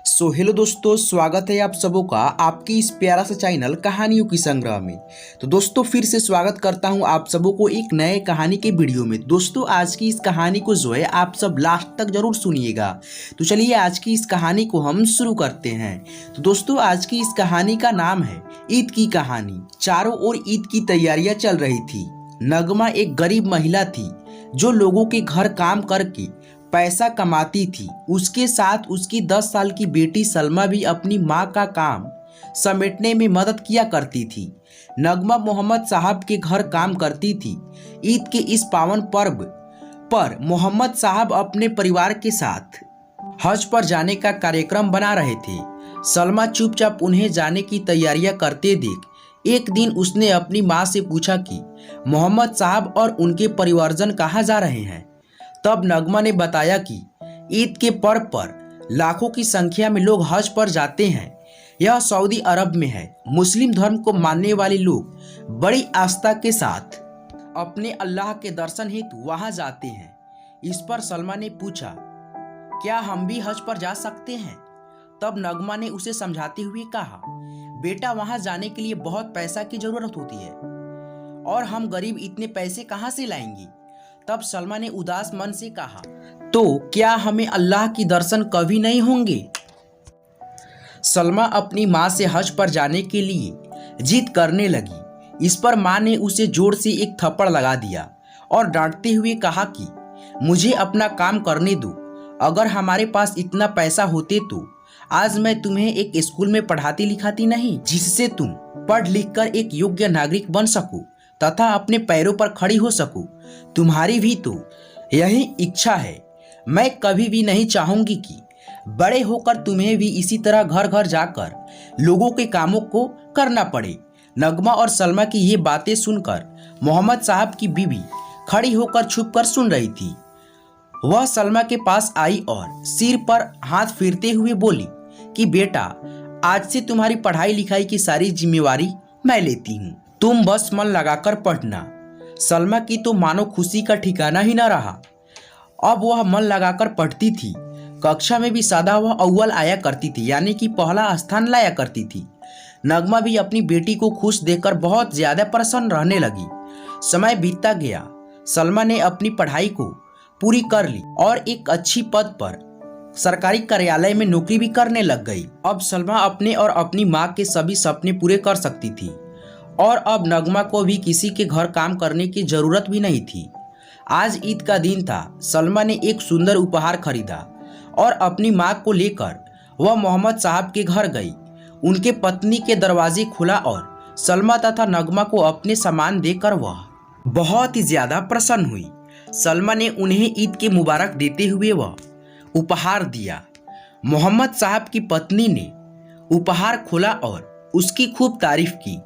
Hello दोस्तों, स्वागत है आप सबों का आपकी इस प्यारा सा चैनल कहानियों की संग्रह में। तो दोस्तों फिर से स्वागत करता हूं आप सबों को एक नए कहानी के वीडियो में। दोस्तों आज की इस कहानी को जो है आप सब लास्ट तक जरूर सुनिएगा। तो चलिए आज की इस कहानी को हम शुरू करते हैं। तो दोस्तों आज की इस कहानी का नाम है ईद की कहानी। चारों ओर ईद की तैयारियां चल रही थी। नगमा एक गरीब महिला थी जो लोगों के घर काम करके पैसा कमाती थी। उसके साथ उसकी 10 साल की बेटी सलमा भी अपनी माँ का काम समेटने में मदद किया करती थी। नगमा मोहम्मद साहब के घर काम करती थी। ईद के इस पावन पर्व पर मोहम्मद साहब अपने परिवार के साथ हज पर जाने का कार्यक्रम बना रहे थे। सलमा चुपचाप उन्हें जाने की तैयारियां करते देख एक दिन उसने अपनी माँ से पूछा कि मोहम्मद साहब और उनके परिवारजन कहाँ जा रहे हैं। तब नगमा ने बताया कि ईद के पर्व पर लाखों की संख्या में लोग हज पर जाते हैं। यह सऊदी अरब में है। मुस्लिम धर्म को मानने वाले लोग बड़ी आस्था के साथ अपने अल्लाह के दर्शन हेतु वहां जाते हैं। इस पर सलमा ने पूछा, क्या हम भी हज पर जा सकते हैं? तब नगमा ने उसे समझाते हुए कहा, बेटा वहां जाने के लिए बहुत पैसा की जरूरत होती है और हम गरीब इतने पैसे कहां से लाएंगे। तब सलमा ने उदास मन से कहा, तो क्या हमें अल्लाह की दर्शन कभी नहीं होंगे? सलमा अपनी माँ से हज पर जाने के लिए जिद करने लगी। इस पर माँ ने उसे जोर से एक थप्पड़ लगा दिया और डांटते हुए कहा कि मुझे अपना काम करने दो। अगर हमारे पास इतना पैसा होते तो आज मैं तुम्हें एक स्कूल में पढ़ाती लिखाती नहीं, जिससे तुम पढ़ लिख कर एक योग्य नागरिक बन सको तथा अपने पैरों पर खड़ी हो सकूं। तुम्हारी भी तो यही इच्छा है। मैं कभी भी नहीं चाहूंगी कि बड़े होकर तुम्हें भी इसी तरह घर घर जाकर लोगों के कामों को करना पड़े। नगमा और सलमा की ये बातें सुनकर मोहम्मद साहब की बीवी खड़ी होकर छुपकर सुन रही थी। वह सलमा के पास आई और सिर पर हाथ फेरते हुए बोली कि बेटा, आज से तुम्हारी पढ़ाई लिखाई की सारी जिम्मेवारी मैं लेती हूँ। तुम बस मन लगाकर पढ़ना। सलमा की तो मानो खुशी का ठिकाना ही न रहा। अब वह मन लगाकर पढ़ती थी। कक्षा में भी सदा वह अव्वल आया करती थी, यानी कि पहला स्थान लाया करती थी। नगमा भी अपनी बेटी को खुश देखकर बहुत ज्यादा प्रसन्न रहने लगी। समय बीतता गया। सलमा ने अपनी पढ़ाई को पूरी कर ली और एक अच्छी पद पर सरकारी कार्यालय में नौकरी भी करने लग गई। अब सलमा अपने और अपनी माँ के सभी सपने पूरे कर सकती थी और अब नगमा को भी किसी के घर काम करने की जरूरत भी नहीं थी। आज ईद का दिन था। सलमा ने एक सुंदर उपहार खरीदा और अपनी माँ को लेकर वह मोहम्मद साहब के घर गई। उनके पत्नी के दरवाजे खुला और सलमा तथा नगमा को अपने सामान देकर वह बहुत ही ज्यादा प्रसन्न हुई। सलमा ने उन्हें ईद के मुबारक देते हुए वह उपहार दिया। मोहम्मद साहब की पत्नी ने उपहार खोला और उसकी खूब तारीफ की,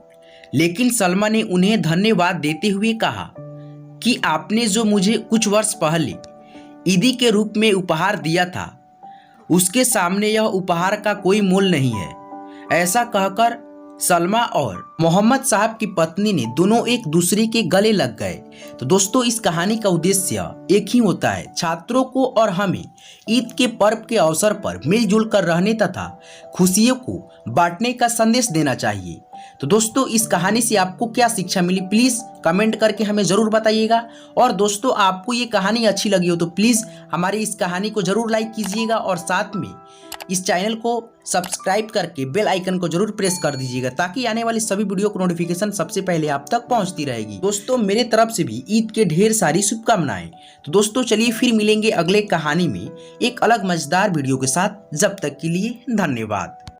लेकिन सलमा ने उन्हें धन्यवाद देते हुए कहा कि आपने जो मुझे कुछ वर्ष पहले ईदी के रूप में उपहार दिया था, उसके सामने यह उपहार का कोई मोल नहीं है। ऐसा कहकर सलमा और मोहम्मद साहब की पत्नी ने दोनों एक दूसरे के गले लग गए। तो दोस्तों इस कहानी का उद्देश्य एक ही होता है, छात्रों को और हमें ईद के पर्व के अवसर पर मिलजुल कर रहने तथा खुशियों को बांटने का संदेश देना चाहिए। तो दोस्तों इस कहानी से आपको क्या शिक्षा मिली, प्लीज कमेंट करके हमें जरूर बताइएगा। और दोस्तों आपको ये कहानी अच्छी लगी हो तो प्लीज हमारी इस कहानी को जरूर लाइक कीजिएगा और साथ में इस चैनल को सब्सक्राइब करके बेल आइकन को जरूर प्रेस कर दीजिएगा, ताकि आने वाली सभी वीडियो को नोटिफिकेशन सबसे पहले आप तक पहुंचती रहेगी। दोस्तों मेरे तरफ से भी ईद के ढेर सारी शुभकामनाएं। तो दोस्तों चलिए फिर मिलेंगे अगले कहानी में एक अलग मजेदार वीडियो के साथ। जब तक के लिए धन्यवाद।